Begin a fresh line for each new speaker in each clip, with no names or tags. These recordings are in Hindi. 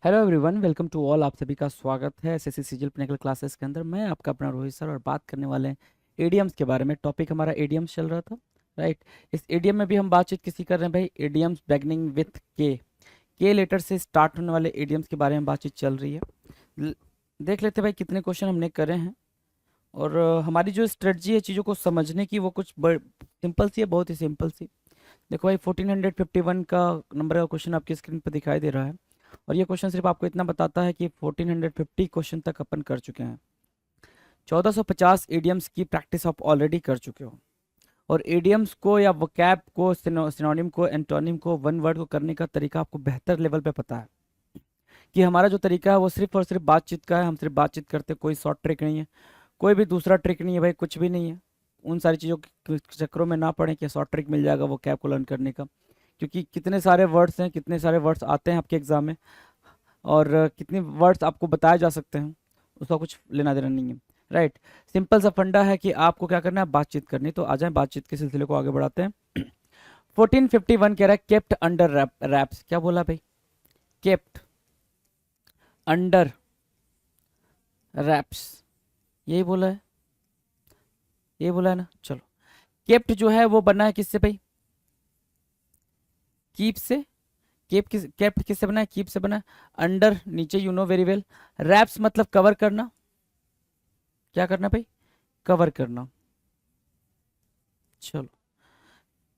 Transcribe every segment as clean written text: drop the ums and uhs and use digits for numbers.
Hello everyone, welcome to all. आप सभी का स्वागत है एसएससी सीजीएल पिनेकल क्लासेस के अंदर। मैं आपका अपना रोहित सर और बात करने वाले हैं एडीएम्स के बारे में। टॉपिक हमारा एडीएम्स चल रहा था, राइट। इस एडीएम में भी हम बातचीत किसी कर रहे हैं भाई, एडीएम्स बिगनिंग विथ के लेटर से स्टार्ट होने वाले एडीएम्स के बारे में बातचीत चल रही है। ल- देख लेते हैं भाई कितने क्वेश्चन हमने करे हैं। और हमारी जो स्ट्रेटजी है चीज़ों को समझने की वो कुछ सिंपल सी है, बहुत ही सिंपल सी। देखो भाई 1451 का नंबर का क्वेश्चन आपकी स्क्रीन पर दिखाई दे रहा है। और ये क्वेश्चन सिर्फ आपको इतना बताता है कि 1450 क्वेश्चन तक अपन कर चुके हैं। 1450 एडियम्स की प्रैक्टिस आप ऑलरेडी कर चुके हो। और एडियम्स को या वोकैब को, सिनोनिम को, एंटोनिम को, वन वर्ड को करने का तरीका आपको बेहतर लेवल पे पता है। कि हमारा जो तरीका है वो सिर्फ और सिर्फ बातचीत का है। हम सिर्फ बातचीत करते हैं, कोई शॉर्ट ट्रिक नहीं है, कोई भी दूसरा ट्रिक नहीं है भाई, कुछ भी नहीं है। उन सारी चीज़ों के चक्करों में ना पड़े कि शॉर्ट ट्रिक मिल जाएगा वो कैब को लर्न करने का। क्योंकि कितने सारे वर्ड्स हैं, कितने सारे वर्ड्स आते हैं आपके एग्जाम में, और कितने वर्ड्स आपको बताए जा सकते हैं, उसका कुछ लेना देना नहीं है, राइट। सिंपल सा फंडा है कि आपको क्या करना है, बातचीत करनी। तो आ जाए बातचीत के सिलसिले को आगे बढ़ाते हैं। 1451 कह रहा है केप्ट अंडर रैप्स। क्या बोला भाई? केप्ट अंडर रैप्स, यही बोला है, ये बोला है ना। चलो, केप्ट जो है वो बना है किससे भाई? कीप से। केप्ट किससे बना है? कीप से बना है। अंडर नीचे, you know very well. Wraps मतलब कवर करना। क्या करना भाई? कवर करना। चलो,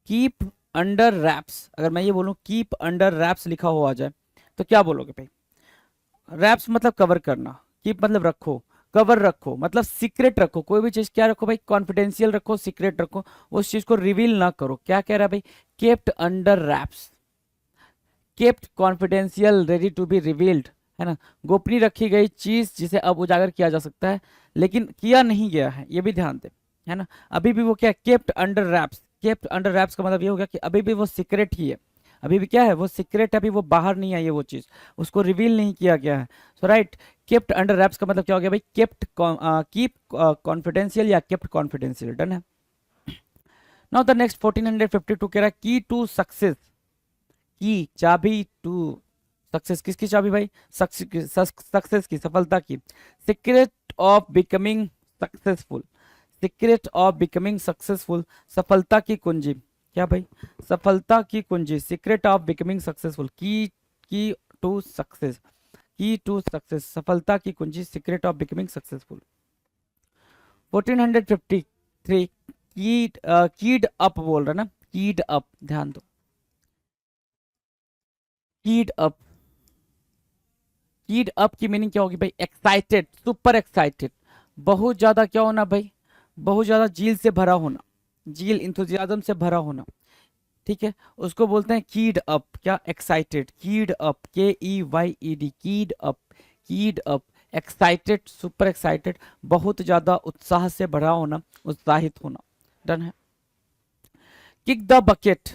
कीप अंडर रैप्स, अगर मैं ये बोलूं कीप अंडर रैप्स लिखा हुआ आ जाए तो क्या बोलोगे भाई? रैप्स मतलब कवर करना, कीप मतलब रखो, कवर रखो मतलब सीक्रेट रखो। कोई भी चीज क्या रखो भाई? कॉन्फिडेंशियल रखो, सीक्रेट रखो, उस चीज को रिवील ना करो। क्या कह रहा है भाई? Kept under wraps, kept confidential, ready to be revealed, है ना। गोपनीय रखी गई चीज जिसे अब उजागर किया जा सकता है, लेकिन किया नहीं गया है, ये भी ध्यान दे, है ना। अभी भी वो क्या? Kept under wraps. Kept under raps का मतलब ये हो गया कि अभी भी वो सीक्रेट ही है। अभी भी क्या है? वो सीक्रेट है, अभी वो बाहर नहीं आई है वो चीज, उसको रिवील नहीं किया गया है। सो राइट, केप्ट अंडर रैप्स का मतलब क्या हो गया भाई? केप्ट, कीप कॉन्फिडेंशियल या केप्ट कॉन्फिडेंशियल। डन है। नाउ द नेक्स्ट 1452 कह रहा है की टू सक्सेस। की चाबी टू सक्सेस, किसकी चाबी भाई? सक्सेस की, सफलता की। Secret of becoming successful, secret of becoming successful, सफलता की कुंजी। क्या भाई? सफलता की कुंजी, सीक्रेट ऑफ बिकमिंग सक्सेसफुल, की टू सक्सेस, की टू सक्सेस, सफलता की कुंजी, सीक्रेट ऑफ बिकमिंग सक्सेसफुल। 1453 कीड अप बोल रहा ना, कीड अप, ध्यान दो। कीड अप, कीड अप की मीनिंग क्या होगी भाई? एक्साइटेड, सुपर एक्साइटेड, बहुत ज्यादा क्या होना भाई? बहुत ज्यादा जील से भरा होना, जील इंथुजियाज्म से भरा होना, ठीक है। उसको बोलते हैं कीड अप। क्या? एक्साइटेड, कीड अप, KEYED, कीड अप, कीड अप, एक्साइटेड, सुपर एक्साइटेड, बहुत ज्यादा उत्साह से भरा होना, उत्साहित होना। डन है। Kick the bucket,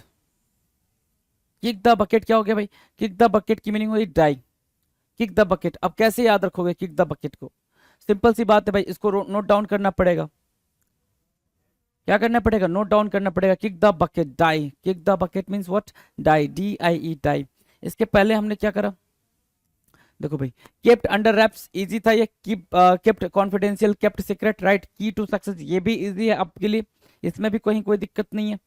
kick the bucket क्या हो गया भाई? किक द बकेट की मीनिंग हुई डाई। किक द बकेट, अब कैसे याद रखोगे किक द बकेट को? सिंपल सी बात है भाई, इसको नोट डाउन करना पड़ेगा। क्या करना पड़ेगा? नोट डाउन करना पड़ेगा। Kick the bucket, die. Kick the bucket means what? Die, DIE, die. इसके पहले हमने क्या करा? देखो भाई, केप्ट अंडर रैप्स इजी था ये, keep, kept confidential, kept secret, right. की टू सक्सेस ये भी इजी है आपके लिए, इसमें भी कोई दिक्कत नहीं है।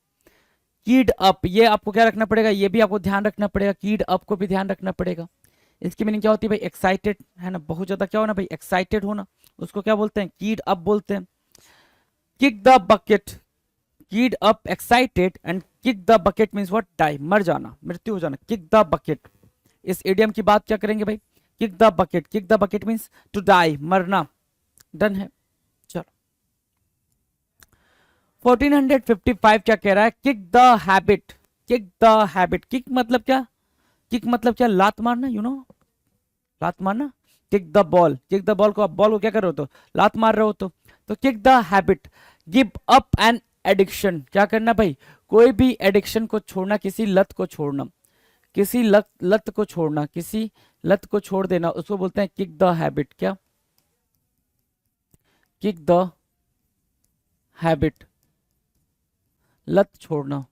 कीड अप, ये आपको क्या रखना पड़ेगा? ये भी आपको ध्यान रखना पड़ेगा, कीड अप को भी ध्यान रखना पड़ेगा। इसकी मीनिंग क्या होती है भाई? एक्साइटेड, है ना, बहुत ज्यादा क्या होना भाई? एक्साइटेड होना, उसको क्या बोलते हैं? कीड अप बोलते हैं। Kick the bucket, keyed up, excited, and kick the bucket means what? Die, मर जाना, मृत्यु हो जाना। किक द बकेट, इस एडियम की बात क्या करेंगे भाई? Kick the bucket, kick the bucket means to die, मरना। डन है। चलो, 1455 क्या कह रहा है? Kick the habit, kick the habit, kick मतलब क्या? किक मतलब क्या? लात मारना, यू नो, लात मारना। Kick the ball, kick the ball को, आप बॉल को क्या कर रहे हो? तो लात मार रहे हो तो kick the habit. Give up an addiction, क्या करना भाई? कोई भी एडिक्शन को छोड़ना, किसी लत को छोड़ना, किसी लत को छोड़ना, किसी लत को छोड़ देना, उसको बोलते हैं किक द हैबिट। क्या? किक द हैबिट, लत छोड़ना।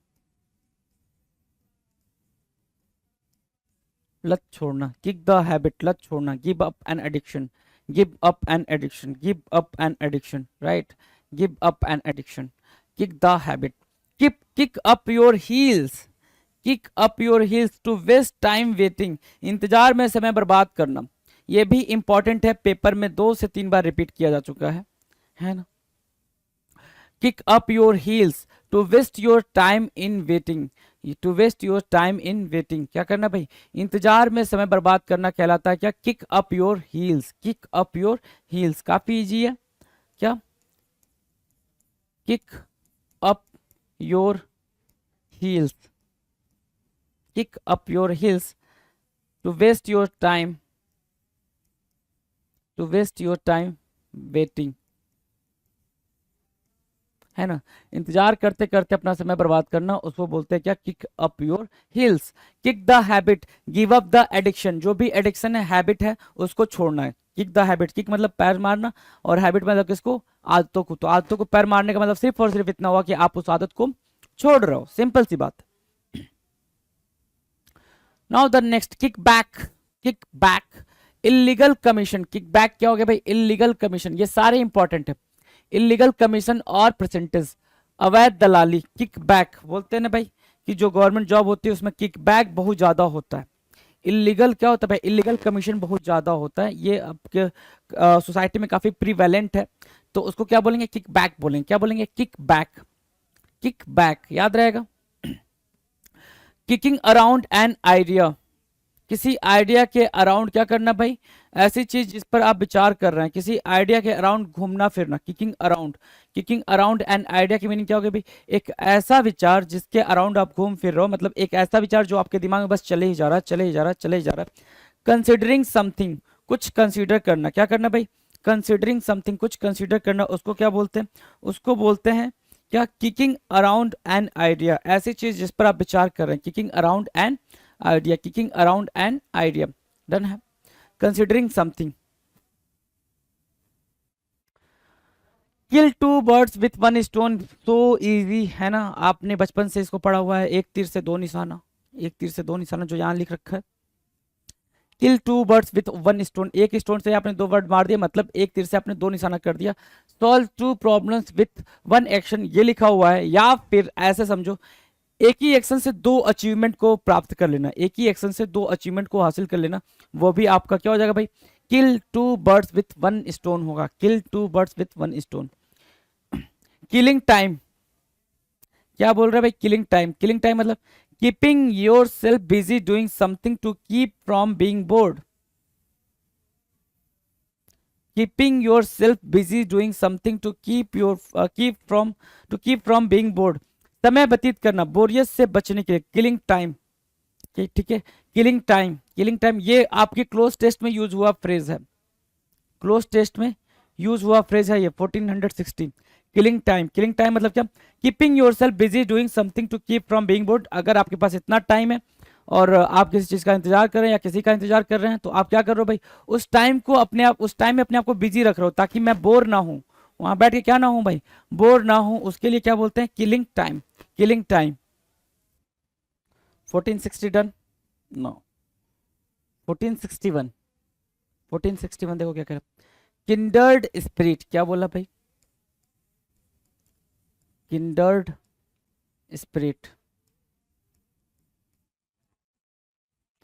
लत छोड़ना, किक द हैबिट, लत छोड़ना, give up an addiction, give up an addiction, give up an addiction, right, give up an addiction, kick the habit, kick up your heels, kick up your heels to waste time waiting, इंतजार में समय बर्बाद करना, ये भी इंपॉर्टेंट है, पेपर में 2 से 3 बार रिपीट किया जा चुका है ना। Kick up your heels to waste your time in waiting, to waste your time in waiting, क्या करना भाई, इंतजार में समय बर्बाद करना कहलाता है क्या, kick up your heels, kick up your heels, काफी इजी है क्या, kick up your heels, kick up your heels to waste your time, to waste your time waiting, है ना, इंतजार करते करते अपना समय बर्बाद करना, उसको बोलते हैं क्या, kick up your heels, kick the habit, give up the addiction, जो भी एडिक्शन है, हैबिट है, उसको छोड़ना है, किक द हैबिट, किक मतलब पैर मारना, और हैबिट मतलब किसको, आदतों को, तो आदतों को पैर मारने का मतलब सिर्फ और सिर्फ इतना हुआ कि आप उस आदत को छोड़ रहे हो, सिंपल सी बात। Now the next, kick back, kick back, illegal commission, kick back क्या हो गया भाई, इलीगल कमीशन, ये सारे इंपॉर्टेंट है, इलीगल कमीशन और परसेंटेज, अवैध दलाली, किक बैक बोलते हैं ना भाई, कि जो गवर्नमेंट जॉब होती है उसमें किक बैक बहुत ज्यादा होता है, इलीगल क्या होता है भाई, इलीगल कमीशन बहुत ज्यादा होता है, ये आपके सोसाइटी में काफी प्रीवेलेंट है, तो उसको क्या बोलेंगे, किक बैक बोलेंगे, क्या बोलेंगे, किक बैक, किक बैक याद रहेगा। किकिंग अराउंड एन आइडिया, किसी आइडिया के अराउंड क्या करना भाई, ऐसी चीज जिस पर आप विचार कर रहे हैं, किसी आइडिया के अराउंड घूमना फिरना, kicking around, kicking around an idea की मीनिंग क्या होगी भाई, एक ऐसा विचार जिसके अराउंड आप घूम फिर रहे हो, मतलब एक ऐसा विचार जो आपके दिमाग में बस चले ही जा रहा है, चले ही जा रहा है, चले ही जा रहा है। कंसिडरिंग समथिंग, कुछ कंसिडर करना, क्या करना भाई, कंसिडरिंग समथिंग, कुछ कंसिडर करना, उसको क्या बोलते हैं, उसको बोलते हैं क्या, किकिंग अराउंड एन आइडिया, ऐसी चीज जिस पर आप विचार कर रहे हैं, kicking around an idea, kicking around an idea, done है। Considering something, kill 2 birds with 1 stone, so easy है ना, आपने बचपन से इसको पढ़ा हुआ है, एक तीर से 2 निशाना, एक तीर से 2 निशाना जो यहाँ लिख रखा है, किल 2 बर्ड्स विथ 1 स्टोन, एक स्टोन से आपने 2 बर्ड मार दिया, मतलब एक तीर से आपने 2 निशाना कर दिया। सॉल्व 2 प्रॉब्लम्स विथ 1 एक्शन, ये लिखा हुआ है, या फिर ऐसे समझो, एक ही एक्शन से 2 अचीवमेंट को प्राप्त कर लेना, एक ही एक्शन से 2 अचीवमेंट को हासिल कर लेना, वो भी आपका क्या हो जाएगा भाई, किल 2 बर्ड्स विथ 1 स्टोन होगा, kill 2 birds with 1 stone. Killing time, क्या बोल रहे हैं भाई, किलिंग टाइम, किलिंग टाइम मतलब keeping your self busy doing something to keep from being bored, keeping your self busy doing something to keep from being bored, समय व्यतीत करना, बोरियत से बचने के लिए, किलिंग टाइम, ठीक है, किलिंग टाइम, किलिंग टाइम, ये आपके क्लोज टेस्ट में यूज हुआ फ्रेज है, क्लोज टेस्ट में यूज हुआ फ्रेज है ये 1416, किलिंग टाइम, किलिंग टाइम मतलब क्या, keeping yourself busy doing something to keep from being bored, अगर आपके पास इतना टाइम है और आप किसी चीज का इंतजार कर रहे हैं या किसी का इंतजार कर रहे हैं, तो आप क्या कर रहे हो भाई, उस टाइम को अपने आप, उस टाइम में अपने आप को बिजी रख रहे हो, ताकि मैं बोर ना हूं, वहां बैठ के क्या ना हूं भाई, बोर ना हूं, उसके लिए क्या बोलते हैं, killing time, killing time. 1460 done, no 1461, 1461 देखो क्या कह रहा, किंडर्ड स्पिरिट, क्या बोला भाई, किंडर्ड स्पिरिट,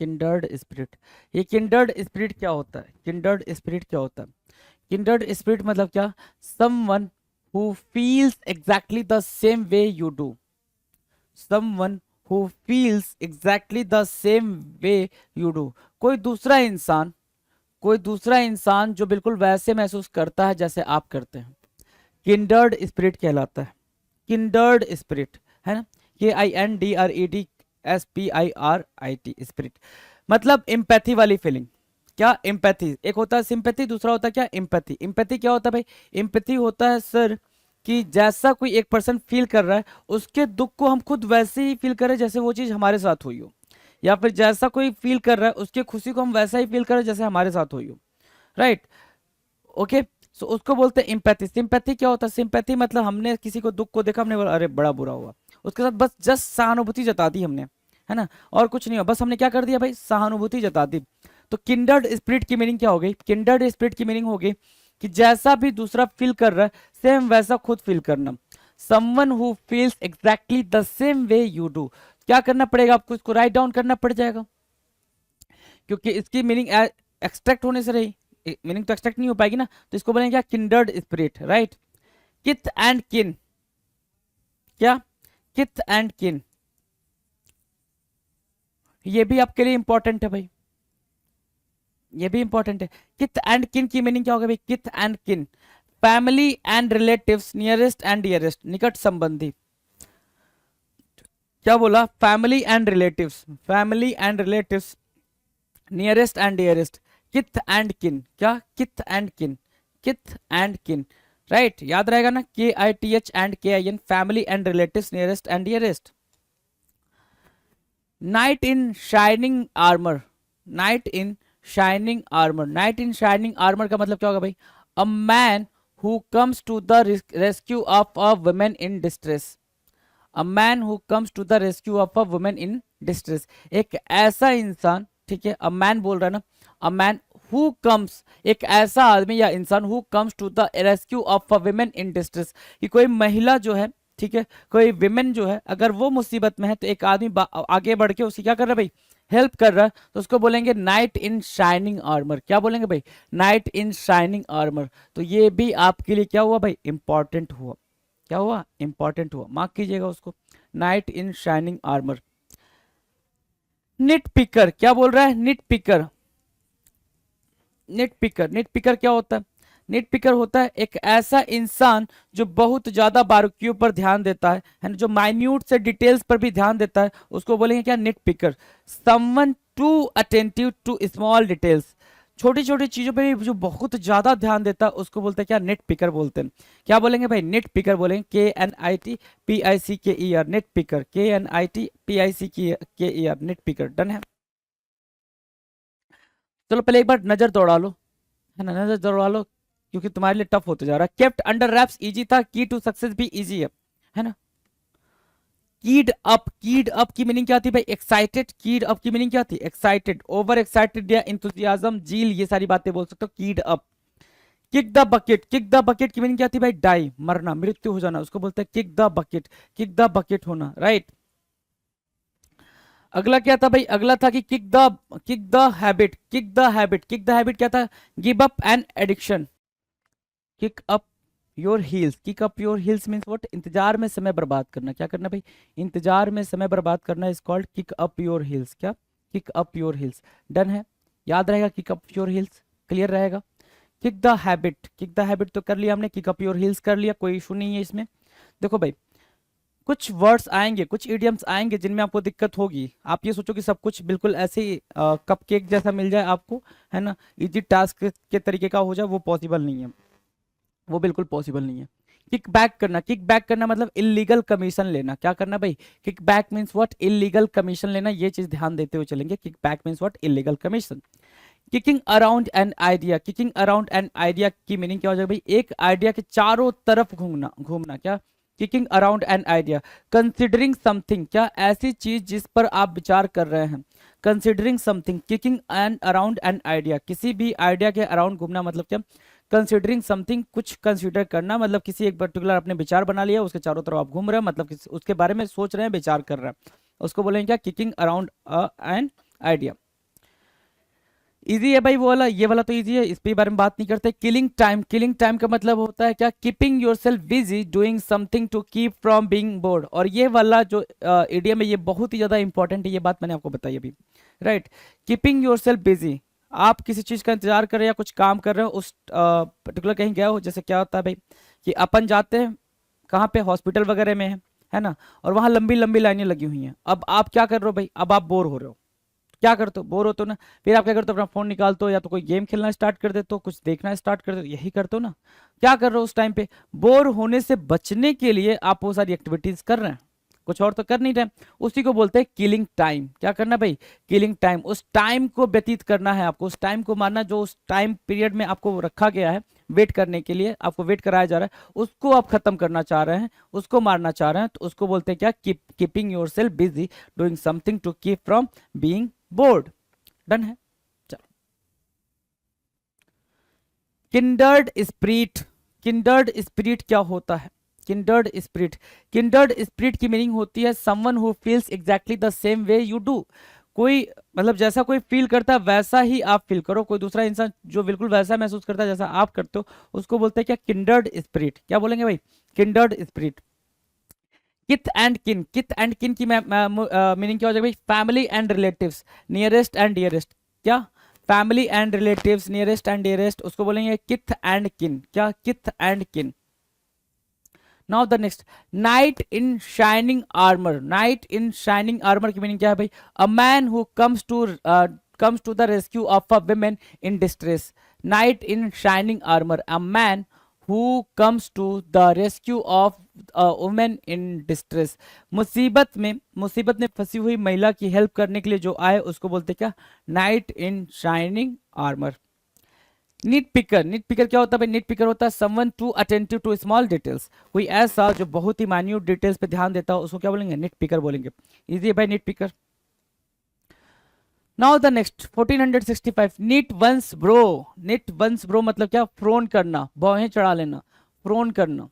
किंडर्ड स्पिरिट, ये किंडर्ड स्पिरिट क्या होता है, किंडर्ड स्पिरिट क्या होता है, किंडर्ड स्पिरिट मतलब क्या, someone who feels exactly the same way you do, someone who feels exactly the same way you do, कोई दूसरा इंसान, कोई दूसरा इंसान जो बिल्कुल वैसे महसूस करता है जैसे आप करते हैं, किंडर्ड स्पिरिट कहलाता है, किंडर्ड स्पिरिट, है ना, KINDREDSPIRIT स्पिरिट, मतलब एम्पैथी वाली फीलिंग, क्या एम्पैथी, एक होता है सिंपैथी, दूसरा होता है क्या एम्पैथी, एम्पैथी क्या होता है भाई, एम्पैथी होता है सर कि जैसा कोई एक पर्सन फील कर रहा है, उसके दुख को हम खुद वैसे ही फील करें जैसे वो चीज हमारे साथ हुई हो, या फिर जैसा कोई फील कर रहा है उसकी खुशी को हम वैसा ही फील करें जैसे हमारे साथ हुई हो, राइट, ओके, सो उसको बोलते हैं एम्पैथी। सिंपैथी क्या होता है, सिंपैथी मतलब हमने किसी को दुख को देखा, हमने बोला अरे बड़ा बुरा हुआ, उसके साथ बस जस्ट सहानुभूति जता दी हमने, है ना, और कुछ नहीं हो, बस हमने क्या कर दिया भाई, सहानुभूति जता दी। तो किंडर्ड स्पिरिट की मीनिंग क्या हो गई, किंडर्ड स्पिरिट की मीनिंग हो गई कि जैसा भी दूसरा फील कर रहा है सेम वैसा खुद फील करना। Someone who feels exactly the same way you do, क्या करना पड़ेगा आपको, इसको राइट डाउन करना पड़ जाएगा, क्योंकि इसकी मीनिंग एक्सट्रैक्ट होने से रही, मीनिंग तो एक्सट्रैक्ट नहीं हो पाएगी ना, तो इसको बोलेंगे क्या, किंडर्ड स्पिरिट, राइट। किथ एंड किन, क्या, किथ एंड किन, ये भी आपके लिए इंपॉर्टेंट है भाई, ये भी इंपॉर्टेंट है। किथ एंड किन की मीनिंग क्या होगा भाई, किथ एंड किन, family and relatives, nearest and dearest, निकट संबंधी। क्या बोला, family and relatives, family and relatives, nearest and dearest, किथ एंड किन, क्या, किथ एंड किन, किथ एंड किन, राइट, याद रहेगा ना, KITH and KIN, family and relatives, nearest and dearest. Knight in shining armour, knight in shining armour, knight in shining armour का मतलब क्या होगा भाई, a man who comes to the rescue of a woman in distress, a man who comes to the rescue of a woman in distress, एक ऐसा इंसान, ठीक है, अ मैन बोल रहा है ना, अ मैन हु कम्स, एक ऐसा आदमी या इंसान, who comes to the rescue of a woman in distress, कि कोई महिला जो है, ठीक है, कोई विमेन जो है, अगर वो मुसीबत में है तो एक आदमी आगे बढ़ के उसकी क्या कर रहा है भाई, हेल्प कर रहा है, तो उसको बोलेंगे नाइट इन शाइनिंग आर्मर, क्या बोलेंगे भाई, नाइट इन शाइनिंग आर्मर। तो ये भी आपके लिए क्या हुआ भाई, इंपॉर्टेंट हुआ, क्या हुआ, इंपॉर्टेंट हुआ, मार्क कीजिएगा उसको, knight in shining armour. Nit picker, क्या बोल रहा है, nit picker, nit picker, nit picker क्या होता है, निट पिकर होता है एक ऐसा इंसान जो बहुत ज्यादा बारीकियों पर ध्यान देता है ना, जो माइन्यूट से डिटेल्स पर भी ध्यान देता है, उसको बोलेंगे क्या, nit picker. Someone too attentive to small details, छोटी छोटी चीजों पे भी जो बहुत ज्यादा ध्यान देता है उसको बोलते हैं क्या, निट पिकर बोलते हैं। क्या बोलेंगे भाई, निट पिकर बोलेंगे, KNITPICKER, nit picker, KNITPICKER, nit picker, done है। चलो पहले एक बार नजर दौड़ा लो, है ना, नजर दौड़ा लो, क्योंकि तुम्हारे लिए टफ होते जा रहा है। केप्ट अंडर रैप्स इजी था, की टू सक्सेस भी इजी है ना। कीड अप, कीड अप की मीनिंग क्या थी भाई, एक्साइटेड, कीड अप की मीनिंग क्या थी, एक्साइटेड, ओवर एक्साइटेड या इंथुजियाज्म, जील, ये सारी बातें बोल सकते हो, कीड up. Kick the bucket, kick the bucket की मीनिंग क्या थी भाई, डाई, मरना, मृत्यु हो जाना, उसको बोलते हैं kick the bucket, kick the bucket होना, राइट। अगला क्या था भाई, अगला था कि kick the habit, kick the habit, kick the habit क्या था, give up an addiction, kick up your heels, kick up your heels means what, इंतजार में समय बर्बाद करना, क्या करना भाई, इंतजार में समय बर्बाद करना, is called kick up your heels, क्या, kick up your heels, done है, याद रहेगा, kick up your heels, clear रहेगा। Kick the habit, kick the habit तो कर लिया हमने, किक अप योर हील्स कर लिया, कोई इशू नहीं है इसमें। देखो भाई, कुछ वर्ड्स आएंगे, कुछ इडियम्स आएंगे जिनमें आपको दिक्कत होगी, आप ये सोचो कि सब कुछ बिल्कुल ऐसे ही कपकेक जैसा मिल जाए आपको, है ना, इजी टास्क के तरीके का हो जाए, वो पॉसिबल नहीं है, वो बिल्कुल पॉसिबल नहीं है। किक बैक करना, किक बैक करना मतलब इलीगल कमीशन लेना, क्या करना भाई, kick back means what, illegal commission लेना, ये चीज ध्यान देते हुए चलेंगे, kick back means what, illegal commission. Kicking around an idea, kicking around an idea की मीनिंग क्या हो जाएगा भाई, एक आइडिया के चारों तरफ घूमना, घूमना, क्या, kicking around an idea. Considering something, क्या, ऐसी चीज जिस पर आप विचार कर रहे हैं, considering something, kicking an around an idea, किसी भी आइडिया के अराउंड घूमना मतलब क्या, कंसिडरिंग समथिंग, कुछ कंसिडर करना, मतलब किसी एक पर्टिकुलर आपने विचार बना लिया, उसके चारों तरफ आप घूम रहे हैं, मतलब उसके बारे में सोच रहे हैं, विचार कर रहे हैं, उसको बोलेंगे क्या, kicking around an idea. Easy है भाई वो वाला, ये वाला तो इजी है, इस पे बारे में बात नहीं करते। किलिंग टाइम, किलिंग टाइम का मतलब होता है क्या, keeping yourself busy doing something to keep from being bored, और ये वाला जो इडियम है ये बहुत ही ज्यादा इंपॉर्टेंट है, ये बात मैंने आपको बताई अभी, राइट। कीपिंग योरसेल्फ बिजी, आप किसी चीज का इंतजार कर रहे हैं या कुछ काम कर रहे हो, उस पर्टिकुलर कहीं गए हो, जैसे क्या होता है भाई कि अपन जाते हैं कहाँ पे, हॉस्पिटल वगैरह में है ना, और वहां लंबी लंबी लाइनें लगी हुई हैं, अब आप क्या कर रहे हो भाई, अब आप बोर हो रहे हो, क्या करते हो, बोर होते हो ना, फिर आप क्या करते हो, अपना फोन निकालते हो, या तो कोई गेम खेलना स्टार्ट कर देते हो, कुछ देखना स्टार्ट कर देते हो, यही करते हो ना, क्या कर रहे हो उस टाइम पे, बोर होने से बचने के लिए आप वो सारी एक्टिविटीज कर रहे हैं, कुछ और तो कर नहीं रहे, उसी को बोलते हैं किलिंग टाइम। क्या करना भाई, किलिंग टाइम, उस टाइम को व्यतीत करना है आपको, उस टाइम को मारना जो उस टाइम पीरियड में आपको रखा गया है, वेट करने के लिए, आपको वेट कराया जा रहा है, उसको आप खत्म करना चाह रहे हैं, उसको मारना चाह रहे हैं, तो उसको बोलते हैं क्या, keeping your self busy doing something to keep from being bored. Done है। चलो, किंडर्ड स्पिरिट, किंडर्ड स्पिरिट क्या होता है? किंडर्ड स्पिरिट, किंडर्ड स्पिरिट की मीनिंग होती है someone who feels exactly the same way you do. कोई मतलब जैसा कोई फील करता है वैसा ही आप फील करो। कोई दूसरा इंसान जो बिल्कुल वैसा महसूस करता है जैसा आप करते हो, उसको बोलते हैं क्या, किंडर्ड स्पिरिट। क्या बोलेंगे भाई, किंडर्ड स्पिरिट। किथ एंड किन, किथ एंड किन की मीनिंग क्या हो जाएगा भाई, family and relatives, nearest and dearest. क्या, family and relatives, nearest and dearest, उसको बोलेंगे किथ एंड किन। क्या, kith and kin. Now the next, knight in shining armour, knight in shining armour की मीनिंग क्या है भाई, a man who comes to the rescue of a woman in distress. Knight in shining armor, a man who comes to the rescue of a woman in distress. मुसीबत में फंसी हुई महिला की हेल्प करने के लिए जो आए उसको बोलते क्या, knight in shining armour. Nit picker, nit picker क्या होता है भाई, नीट पिकर होता है someone too attentive to small details, कोई ऐसा जो बहुत ही माइन्यूट डिटेल्स पे ध्यान देता हो उसको क्या बोलेंगे, नीट पिकर बोलेंगे। इजी है भाई nit picker. Now the next 1465, knit one's brow, knit one's brow मतलब क्या, फ्रोन करना, भौहें चढ़ा लेना, फ्रोन करना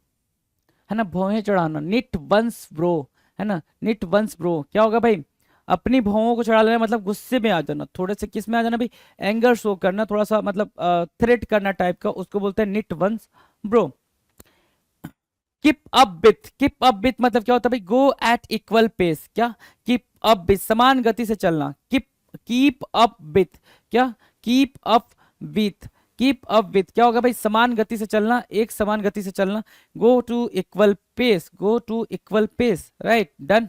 है ना, भौहें चढ़ाना, नीट वंस ब्रो है ना, नीट वंस ब्रो क्या होगा भाई, अपनी भौहों को चढ़ा लेना मतलब गुस्से में आ जाना, थोड़े से किस में आ जाना भाई, एंगर शो करना, थोड़ा सा मतलब थ्रेट करना टाइप का, उसको बोलते हैं knit one's brow. Keep up with, keep up with मतलब क्या होता है भाई, गो एट इक्वल पेस। क्या, कीप अप विथ समान गति से चलना, कीप अप विथ, क्या, keep up with, keep up with क्या होगा भाई, समान गति से चलना, एक समान गति से चलना, go to equal pace, go to equal pace, right done.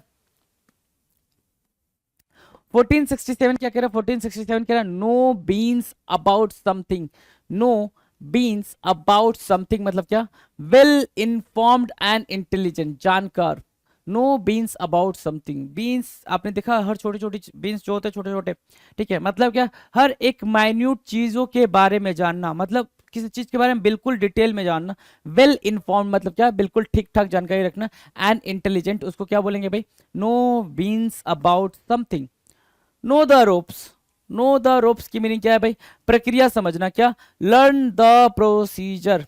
1467 क्या कह रहा है, 1467 कह रहा है know beans about something, know beans about something मतलब क्या, वेल इन्फॉर्म्ड एंड इंटेलिजेंट, जानकार। Know beans about something, beans आपने देखा हर छोटी छोटी बीन्स जो होते हैं छोटे छोटे, ठीक है, मतलब क्या, हर एक माइन्यूट चीजों के बारे में जानना, मतलब किसी चीज के बारे में बिल्कुल डिटेल में जानना। वेल इन्फॉर्म्ड मतलब क्या, बिल्कुल ठीक ठाक जानकारी रखना। एंड इंटेलिजेंट उसको क्या बोलेंगे भाई, know beans about something. Know the ropes, know the ropes की मीनिंग क्या है भाई, प्रक्रिया समझना। क्या, लर्न द प्रोसीजर,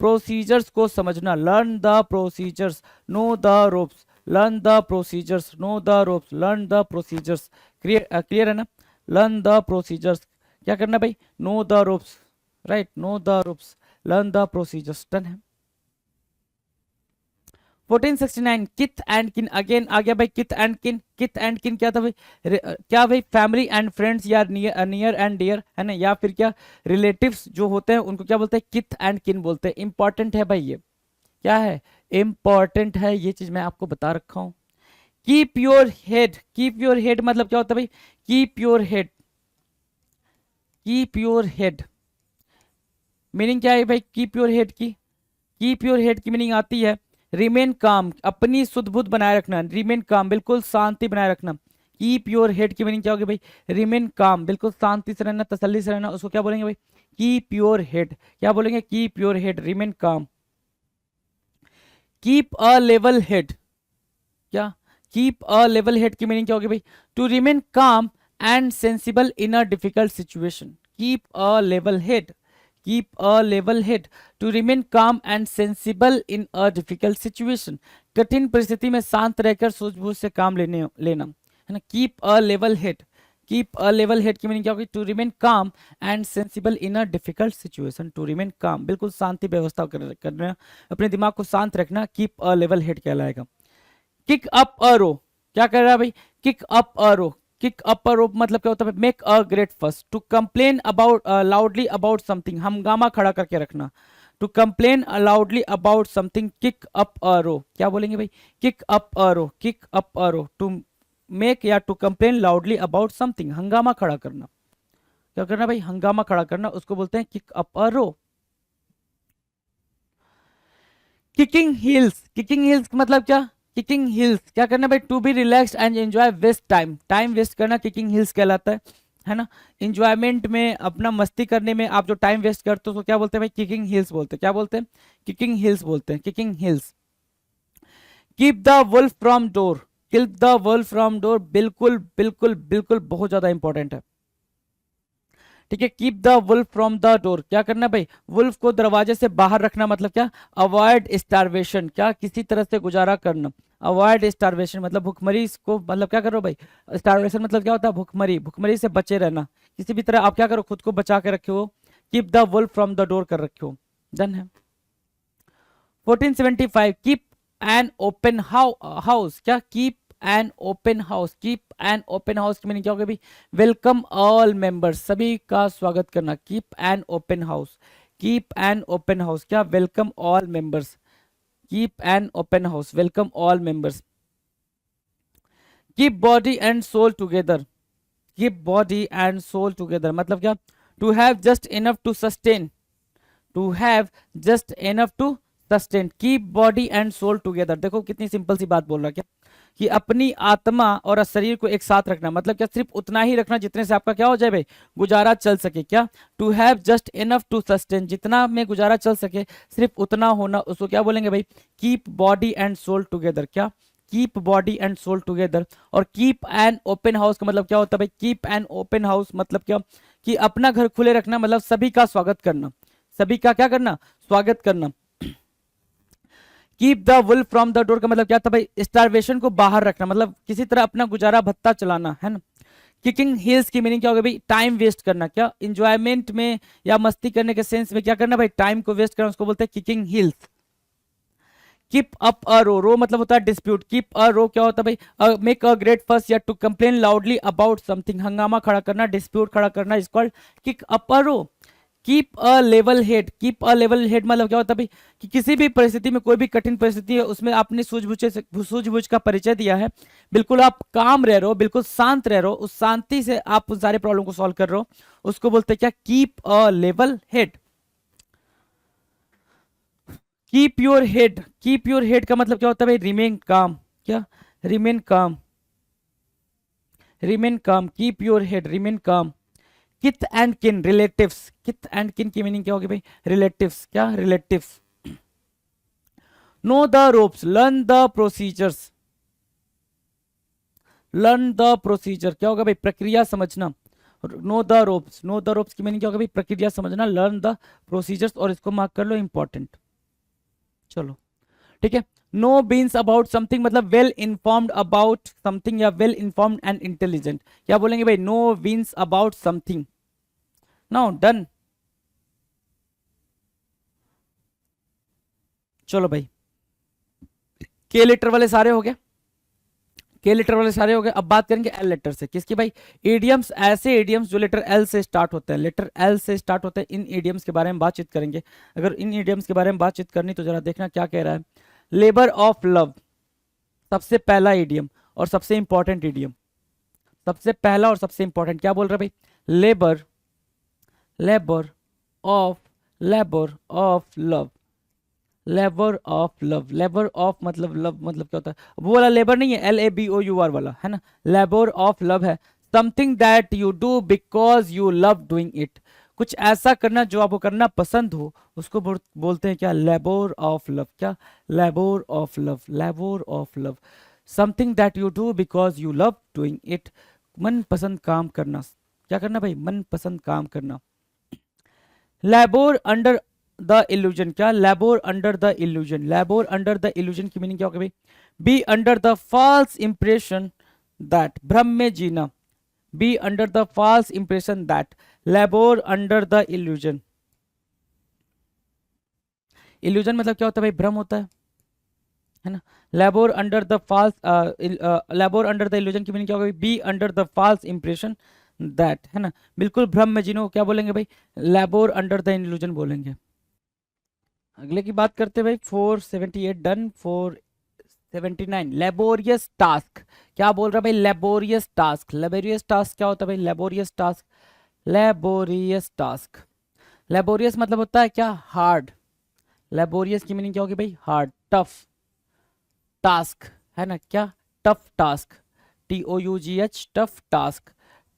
प्रोसीजर्स को समझना, learn the procedures, no the ropes, learn the procedures, no the ropes, learn the procedures. Clear है ना, लर्न द प्रोसीजर्स क्या करना भाई, no the ropes, right, no the ropes, learn the procedures, done है। 1469 किथ एंड किन, अगेन आ गया भाई किथ एंड किन। किथ एंड किन क्या था भाई, क्या भाई, फैमिली एंड फ्रेंड्स या नियर एंड डियर है ना, या फिर क्या, रिलेटिव्स जो होते हैं उनको क्या बोलते हैं, किथ एंड किन बोलते हैं। इंपॉर्टेंट है भाई, ये क्या है, इंपॉर्टेंट है, ये चीज मैं आपको बता रखा हूं। Keep your head, keep your head मतलब क्या होता है भाई, keep your head, keep your head meaning क्या है भाई, कीप योर हेड की, कीप योर हेड की मीनिंग आती है रिमेन काम, अपनी सुध बुध बनाए रखना, रिमेन काम बिल्कुल शांति बनाए रखना। कीप योर हेड की मीनिंग क्या होगी भाई, रिमेन काम बिल्कुल शांति से रहना, तसल्ली से रहना, उसको क्या बोलेंगे भाई, कीप योर हेड। क्या बोलेंगे, keep your head, remain calm. Keep a level head, क्या, कीप अ लेवल हेड की मीनिंग क्या होगी भाई, to remain calm and sensible in a difficult situation. Keep a level head, keep a level head to remain calm and sensible in a difficult situation. कठिन परिस्थिति में शांत रहकर सूझबूझ से काम लेना है ना, keep a level head. Keep a level head की मीनिंग क्या होगी, to remain calm and sensible in a difficult situation. To remain calm बिल्कुल शांति व्यवस्था करना, अपने दिमाग को शांत रखना, कीप अ लेवल हेड कहलाएगा। किक अप अ रो, क्या कर रहा है भाई, kick up a row, kick up a row मतलब क्या होता है, make a great fuss, to complain about loudly about something, हंगामा खड़ा करके रखना, to complain loudly about something, kick up a row. क्या बोलेंगे भाई, kick up a row, kick up a row, to make या to complain loudly about something, हंगामा खड़ा करना। क्या करना भाई, हंगामा खड़ा करना, उसको बोलते हैं kick up a row. Kicking heels, kicking heels मतलब क्या, किकिंग हिल्स क्या करना भाई, to be relaxed and enjoy waste time, time waste करना किकिंग हिल्स कहलाता है। है ना। इंजॉयमेंट में, अपना मस्ती करने में आप जो टाइम वेस्ट करते हो तो क्या बोलते हैं भाई, किकिंग हिल्स बोलते हैं। क्या बोलते हैं, किकिंग हिल्स बोलते हैं, kicking heels. Keep the wolf from door, keep the wolf from door, बिल्कुल बिल्कुल बिल्कुल बहुत ज्यादा इंपॉर्टेंट है। ठीक है, keep the wolf from the door, क्या करना भाई, वुल्फ को दरवाजे से बाहर रखना, मतलब क्या, अवॉइड स्टारवेशन, क्या किसी तरह से गुजारा करना। अवॉइड स्टारवेशन मतलब भुखमरी को, मतलब क्या करो भाई, स्टारवेशन मतलब क्या होता है, भुखमरी, भुखमरी से बचे रहना, किसी भी तरह आप क्या करो, खुद को बचा के रखे हो, keep the wolf from the door कर रखे हो। डन है। 1475, कीप एन ओपन हाउस, क्या, keep an open house, keep an open house की मीनिंग क्या होगी भाई, वेलकम ऑल मेंबर्स, सभी का स्वागत करना, keep an open house, keep an open house, क्या, welcome all members, keep an open house, welcome all members. Keep body and soul together, keep body and soul together मतलब क्या, to have just enough to sustain, to have just enough to sustain, keep body and soul together. देखो कितनी सिंपल सी बात बोल रहा है, क्या कि अपनी आत्मा और शरीर को एक साथ रखना, मतलब क्या, सिर्फ उतना ही रखना जितने से आपका क्या हो जाए भाई, गुजारा चल सके, क्या, to have just enough to sustain, जितना में गुजारा चल सके सिर्फ उतना होना, उसको क्या बोलेंगे भाई, keep body and soul together, क्या, keep body and soul together. और कीप एन ओपन हाउस का मतलब क्या होता है भाई, कीप एन ओपन हाउस मतलब क्या, कि अपना घर खुले रखना, मतलब सभी का स्वागत करना, सभी का क्या करना, स्वागत करना। Keep the wolf from the door का मतलब क्या था भाई, स्टारवेशन को बाहर रखना, मतलब किसी तरह अपना गुजारा भत्ता चलाना, है ना। किकिंग हिल्स की मीनिंग क्या होगी भाई, टाइम वेस्ट करना, क्या, इंजॉयमेंट में या मस्ती करने के सेंस में क्या करना भाई, टाइम को वेस्ट करना, उसको बोलते हैं kicking heels. Keep up a row, row मतलब होता है डिस्प्यूट, कीप अ रो क्या होता है भाई, मेक अ ग्रेट फस या to complain loudly about something, हंगामा खड़ा करना, डिस्प्यूट खड़ा करना, is called kick up a row. Keep a level head, keep a level head मतलब क्या होता है भाई, कि किसी भी परिस्थिति में, कोई भी कठिन परिस्थिति है उसमें आपने सूझबूझ का परिचय दिया है, बिल्कुल आप काम रह रहे हो, बिल्कुल शांत रह रहे हो, उस शांति से आप उस सारे प्रॉब्लम को सॉल्व कर रहे हो, उसको बोलते हैं क्या, keep a level head. Keep your head, keep your head का मतलब क्या होता है भाई, रिमेन काम, क्या, रिमेन काम, remain calm, keep your head, remain काम। किथ एंड किन, रिलेटिव्स, किथ एंड किन की मीनिंग क्या होगी भाई, रिलेटिव्स, क्या, relatives. No the ropes, learn the procedures, learn the procedure क्या होगा भाई, प्रक्रिया समझना। No the ropes, know the ropes की मीनिंग क्या होगा भाई, प्रक्रिया समझना, लर्न द प्रोसीजर्स, और इसको मार्क कर लो इंपॉर्टेंट। चलो ठीक है। नो बीन्स अबाउट समथिंग मतलब वेल इन्फॉर्म्ड अबाउट समथिंग, या वेल इन्फॉर्म्ड एंड इंटेलिजेंट, क्या बोलेंगे भाई, know beans about something. Now done. चलो भाई, के लेटर वाले सारे हो गए, के लेटर वाले सारे हो गए। अब बात करेंगे एल लेटर से, किसकी भाई, एडियम्स, ऐसे एडियम्स जो लेटर एल से स्टार्ट होते हैं, लेटर एल से स्टार्ट होते हैं, इन एडियम्स के बारे में बातचीत करेंगे। अगर इन एडियम्स के बारे में बातचीत करनी तो जरा देखना क्या कह रहा है। लेबर ऑफ लव, सबसे पहला एडियम और सबसे इंपॉर्टेंट एडियम, सबसे पहला और सबसे इंपॉर्टेंट क्या बोल रहा है भाई, labour, labour of, labour of love, labour of love, labour of मतलब लव मतलब क्या होता है, वो वाला लेबर नहीं है, LABOUR वाला, है ना, लेबर ऑफ लव है, something that you do because you love doing it, कुछ ऐसा करना जो आपको करना पसंद हो, उसको बोलते हैं क्या, लेबर ऑफ लव, क्या, labour of love, labour of love, something that you do because you love doing it, मन पसंद काम करना, क्या करना भाई, मन पसंद काम करना। लैबोर अंडर द इल्यूजन, क्या, labour under the illusion, labour under the illusion की मीनिंग क्या होगा भाई, be under the false impression that, भ्रम में जीना, be under the false impression that, labour under the illusion. Illusion मतलब क्या होता है भाई, भ्रम होता है ना। Labour under the false, labour under the illusion की मीनिंग क्या होगा, be under the false impression that, है ना, बिल्कुल भ्रम में जीनो, क्या बोलेंगे भाई, लैबोर अंडर द इल्यूजन बोलेंगे। अगले की बात करते हैं भाई, 478 डन। 479 लेबोरियस टास्क, क्या बोल रहा है भाई, लेबोरियस टास्क, लेबोरियस टास्क क्या होता है भाई, laborious task, laborious task, laborious मतलब होता है क्या, हार्ड, लेबोरियस की मीनिंग क्या होगी भाई, हार्ड, टफ, टास्क, है ना, क्या, tough task, TOUGH, tough task,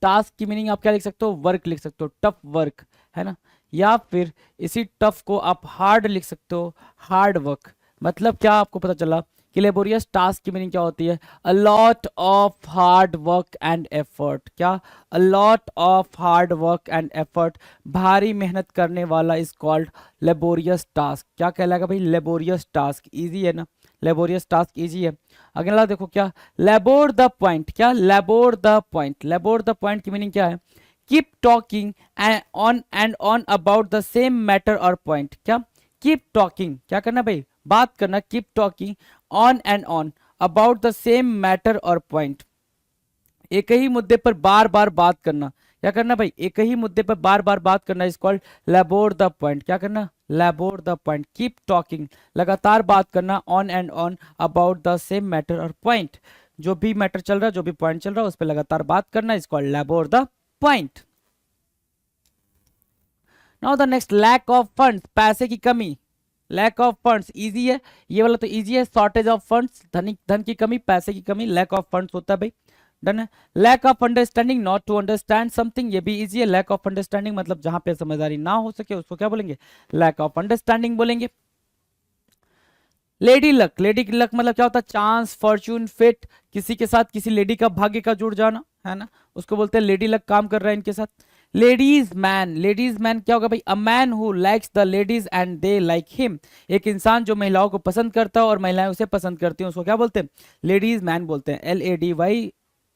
task की मीनिंग आप क्या लिख सकते हो, वर्क लिख सकते हो, टफ वर्क, है ना। या फिर इसी टफ को आप हार्ड लिख सकते हो, हार्ड वर्क। मतलब क्या आपको पता चला कि लेबोरियस टास्क की मीनिंग क्या होती है, a lot of hard work and effort. क्या, a lot of hard work and effort, भारी मेहनत करने वाला इज कॉल्ड लेबोरियस टास्क। क्या कहलाएगा भाई, लेबोरियस टास्क। इजी है ना, लेबोरियस टास्क इजी है। अगला देखो क्या, लेबोर द पॉइंट। क्या, labour the point. Labour the point की मीनिंग क्या है, keep talking and on about the same matter और पॉइंट। क्या, कीप टॉकिंग, क्या करना भाई, बात करना, keep talking on and on about the same matter और पॉइंट, एक ही मुद्दे पर बार बार बात करना। क्या करना भाई, एक ही मुद्दे पर बार बार बात करना is called labour the point. क्या करना, labour the point. Keep talking, लगातार बात करना, on and on about the same matter और पॉइंट, जो भी मैटर चल रहा है, जो भी पॉइंट चल रहा है उस पर लगातार बात करना is called labour the point. Now the next, lack of funds, पैसे की कमी। लैक ऑफ फंड्स इजी है, ये वाला तो इजी है, शॉर्टेज ऑफ फंड्स, धन की कमी, पैसे की कमी, लैक ऑफ फंड्स होता है भाई, डन है। Lack of understanding, not to understand something, ये भी इजी है। लैक ऑफ अंडरस्टैंडिंग मतलब जहां पे समझदारी ना हो सके उसको क्या बोलेंगे, लैक ऑफ अंडरस्टैंडिंग बोलेंगे। लेडी लक, लेडी लक मतलब क्या होता है, चांस, फॉर्चून, फिट, किसी के साथ किसी लेडी का भाग्य का जुड़ जाना, है ना, उसको बोलते हैं लेडी लक, काम कर रहा है इनके साथ। लेडीज मैन, लेडीज मैन क्या होगा भाई, a man who likes the ladies and they like him, एक इंसान जो महिलाओं को पसंद करता है और महिलाएं उसे पसंद करती हैं उसको क्या बोलते हैं, लेडीज मैन बोलते हैं।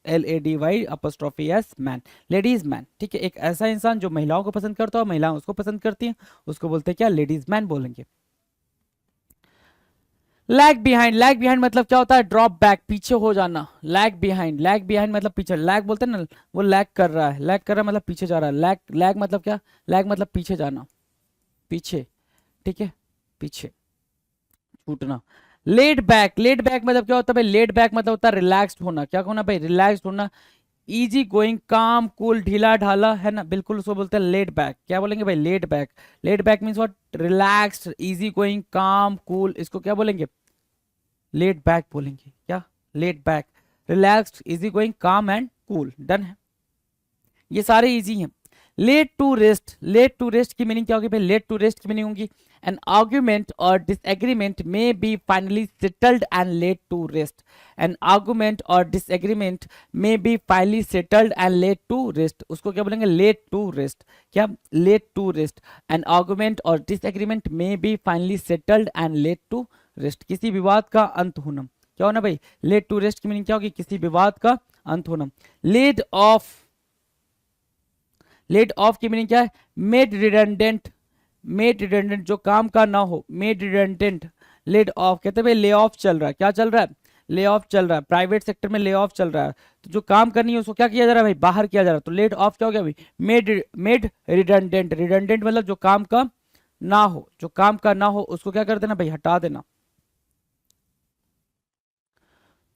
LADY apostrophe S man, ladies man, ठीक है। एक ऐसा इंसान जो महिलाओं को पसंद करता है और महिलाएं उसको पसंद करती हैं उसको बोलते हैं क्या, लेडीज मैन बोलेंगे। लैग बिहाइंड, लैग बिहाइंड मतलब क्या होता है, ड्रॉप बैक, पीछे हो जाना। लैग बिहाइंड, लैग बिहाइंड मतलब पीछे, लैग बोलते हैं ना, वो लैग कर रहा है, लैग कर रहा है मतलब पीछे जा रहा है। लैग, लैग मतलब क्या, लैग मतलब पीछे जाना, पीछे, ठीक है, पीछे छूटना। लेड बैक, लेड बैक मतलब क्या होता है भाई, लेड बैक मतलब होता है रिलैक्स्ड होना। क्या होना भाई, रिलैक्स्ड होना। इजी गोइंग, काम, कूल, ढीला ढाला, है ना, बिल्कुल उसको बोलते हैं लेड बैक। क्या बोलेंगे भाई, laid back. Laid back means what, relaxed, easy going, calm, cool, इसको क्या बोलेंगे, लेट बैक बोलेंगे। क्या, laid back, relaxed, easy going, calm and cool, done है, ये सारे इजी हैं। Laid to rest, laid to rest की मीनिंग क्या होगी भाई, लेट टू रेस्ट की मीनिंग होगी एन आर्ग्यूमेंट और disagreement may be finally settled and laid to rest. An argument और disagreement may be finally settled and laid to rest, उसको क्या बोलेंगे, लेट टू रेस्ट। क्या, laid to rest, an argument और disagreement may be finally settled and laid to rest, किसी विवाद का अंत होना। क्या होना भाई, लेट टू रेस्ट की मीनिंग क्या होगी, किसी विवाद का अंत होना। लेड ऑफ, लेड ऑफ की मीनिंग क्या है, मेड रिडंडेंट, मेड रिडंडेंट जो काम का ना हो, मेड रिडंडेंट, लेड ऑफ, कहते हैं भाई ले ऑफ चल रहा है। क्या चल रहा है, ले ऑफ चल रहा है, प्राइवेट सेक्टर में ले ऑफ चल रहा है, तो जो काम करनी है उसको क्या किया जा रहा है भाई, बाहर किया जा रहा है। तो लेड ऑफ क्या हो गया भाई, मेड, मेड रिडंडेंट, रिडंडेंट मतलब जो काम का ना हो, जो काम का ना हो उसको क्या कर देना भाई, हटा देना।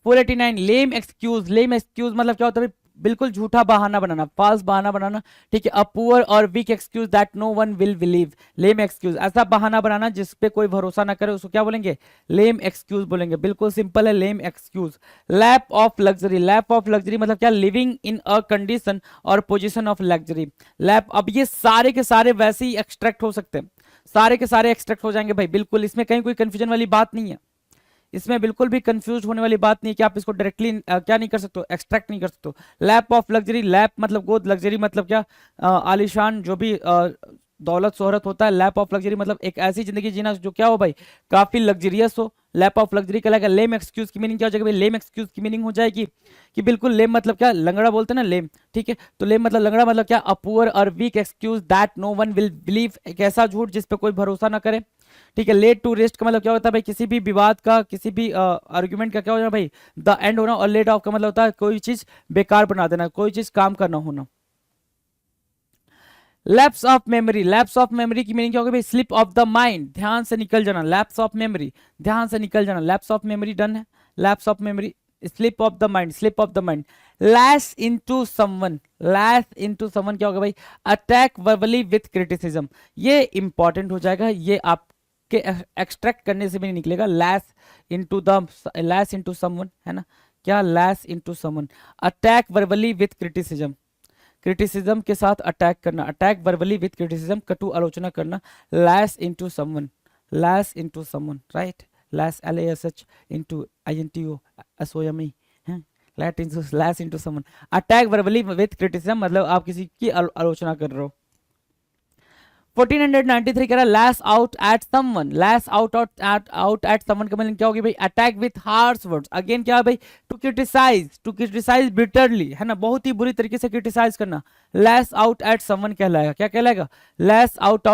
489, लेम एक्सक्यूज, लेम एक्सक्यूज मतलब क्या होता है, बिल्कुल झूठा बहाना बनाना, फाल्स बहाना बनाना, ठीक है। A poor or weak excuse that no one will believe, lame excuse, ऐसा बहाना बनाना जिस पे कोई भरोसा ना करे उसको क्या बोलेंगे, लेम एक्सक्यूज बोलेंगे, बिल्कुल सिंपल है, lame excuse. Lap of luxury, lap of luxury मतलब क्या, लिविंग इन अ कंडीशन और पोजिशन ऑफ लग्जरी। लैप, अब ये सारे के सारे वैसे ही एक्सट्रैक्ट हो सकते हैं, सारे के सारे एक्सट्रैक्ट हो जाएंगे भाई, बिल्कुल इसमें कहीं कोई कंफ्यूजन वाली बात नहीं है, इसमें बिल्कुल भी कंफ्यूज होने वाली बात नहीं कि आप इसको डायरेक्टली क्या नहीं कर सकते, एक्सट्रैक्ट नहीं कर सकते। लैप ऑफ लग्जरी, लैप मतलब गोद, लग्जरी मतलब क्या, आलिशान जो भी दौलत शोहरत होता है। लैप ऑफ लग्जरी मतलब एक ऐसी जिंदगी जीना जो क्या हो भाई, काफी लग्जरियस हो, लैप ऑफ लग्जरी कहलाएगा। लेम एक्सक्यूज की मीनिंग क्या हो जाएगी भाई, लेम एक्सक्यूज की मीनिंग हो जाएगी कि बिल्कुल लेम मतलब क्या, लंगड़ा बोलते हैं ना लेम, ठीक है, तो लेम मतलब लंगड़ा मतलब क्या, a poor or weak excuse that no one will believe, एक ऐसा झूठ जिस पे कोई भरोसा ना करे, ठीक है। लेट टू रेस्ट का मतलब क्या होता है भाई, किसी भी विवाद का, किसी भी आर्ग्यूमेंट का क्या हो जाना भाई, द एंड होना, और लेट ऑफ का मतलब होता है कोई चीज बेकार बना देना, कोई चीज काम का ना होना। Lapse of memory, lapse of memory की मीनिंग क्या होगी भाई, स्लिप ऑफ द माइंड, ध्यान से निकल जाना। लैप्स ऑफ मेमोरी, ध्यान से निकल जाना, लैप्स ऑफ मेमोरी, डन है। Lapse of memory, slip of the mind, slip of the mind. Lash into someone, lash into someone क्या होगा भाई, अटैक वर्बली विथ क्रिटिसिज्म, ये इंपॉर्टेंट हो जाएगा, ये आपके एक्सट्रैक्ट करने से भी नहीं निकलेगा। Lash into the, lash into someone, है ना, क्या, lash into someone, attack verbally with criticism, criticism के साथ अटैक करना, अटैक वर्बली विथ क्रिटिसिज्म, कटु आलोचना करना, lash into someone, lash into someone, right, lash LASH into INTO SOME, lash into someone, attack verbally with criticism मतलब आप किसी की आलोचना कर रहे हो। 1493 कह रहा lash out at someone, lash out at someone का मतलब क्या होगी भाई, attack with harsh words, again क्या है भाई, टू क्रिटिसाइज बिटरली, है ना, बहुत ही बुरी तरीके से क्रिटिसाइज करना, लैश आउट एट समवन कहलाएगा, क्या कहलाएगा, lash out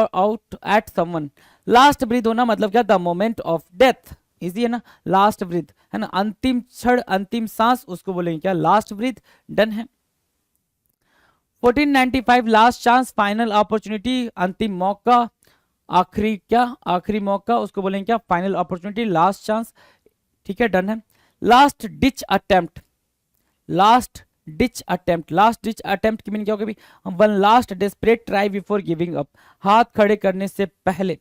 at someone. Last breath होना मतलब क्या, the moment of death, easy है ना, लास्ट ब्रीथ, है ना, अंतिम क्षण, अंतिम सांस, उसको बोलेंगे क्या, लास्ट ब्रीथ, डन है। 1495 लास्ट चांस, फाइनल अपॉर्चुनिटी, अंतिम मौका, आखिरी क्या, आखिरी मौका, उसको बोलेंगे क्या, फाइनल अपॉर्चुनिटी, लास्ट चांस, ठीक है, डन है। Last ditch attempt, last ditch attempt, last ditch attempt की मीनिंग क्या होगी, one last desperate try before giving up, हाथ खड़े करने से पहले,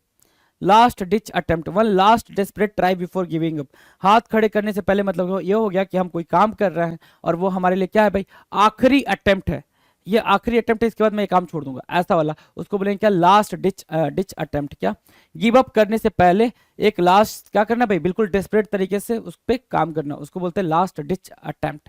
last ditch attempt, one last desperate try before giving up, हाथ खड़े करने से पहले मतलब ये हो गया कि हम कोई काम कर रहे हैं और वो हमारे लिए क्या है भाई, आखिरी अटेम्प्ट है, ये आखिरी अटेम्प्ट है, इसके बाद मैं ये काम छोड़ दूंगा, ऐसा वाला, उसको बोलेंगे क्या, लास्ट डिच अटेम्प्ट। क्या, गिव अप करने से पहले एक लास्ट क्या करना भाई, बिल्कुल डेस्परेट तरीके से उस पर काम करना, उसको बोलते हैं last ditch attempt.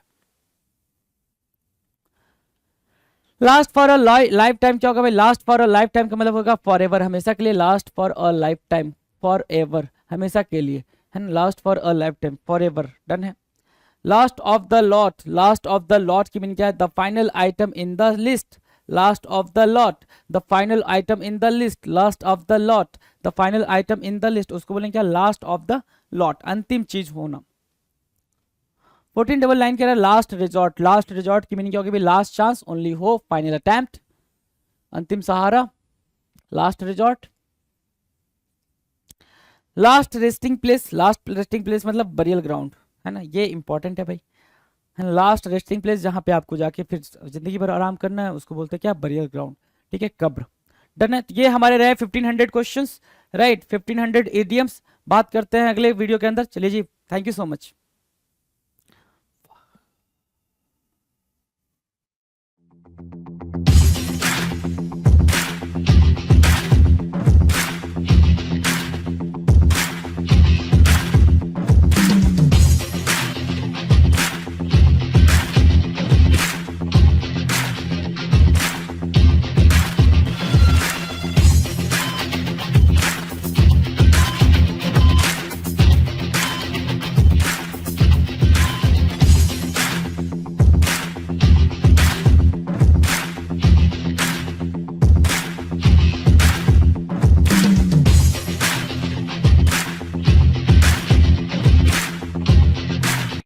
Last for a lifetime क्या होगा भाई, last for a lifetime का मतलब होगा फॉर एवर, हमेशा के लिए, last for a lifetime, forever, हमेशा के लिए, है ना, last for a lifetime, forever, done है। Last of the lot, last of the lot की मीनिंग क्या है, the final item in the list, last of the lot, the final item in the list, last of the lot, the final item in the list, उसको बोलेंगे क्या, लास्ट ऑफ द लॉट, अंतिम चीज होना। 1499 कह रहा है लास्ट रिजॉर्ट, लास्ट रिजॉर्ट की मीनिंग क्या होगी, last chance, only hope, final attempt, अंतिम सहारा, last resort. Last resting place, last resting place मतलब बरियल ग्राउंड, है ना, ये इंपॉर्टेंट है भाई, है लास्ट रेस्टिंग प्लेस जहां पे आपको जाके फिर जिंदगी भर आराम करना है, उसको बोलते हैं क्या, बरियल ग्राउंड, ठीक है, कब्र, डन है। ये हमारे रहे 1500 क्वेश्चंस, राइट, 1500 इडियम्स, बात करते हैं अगले वीडियो के अंदर, चलिए जी, थैंक यू सो मच।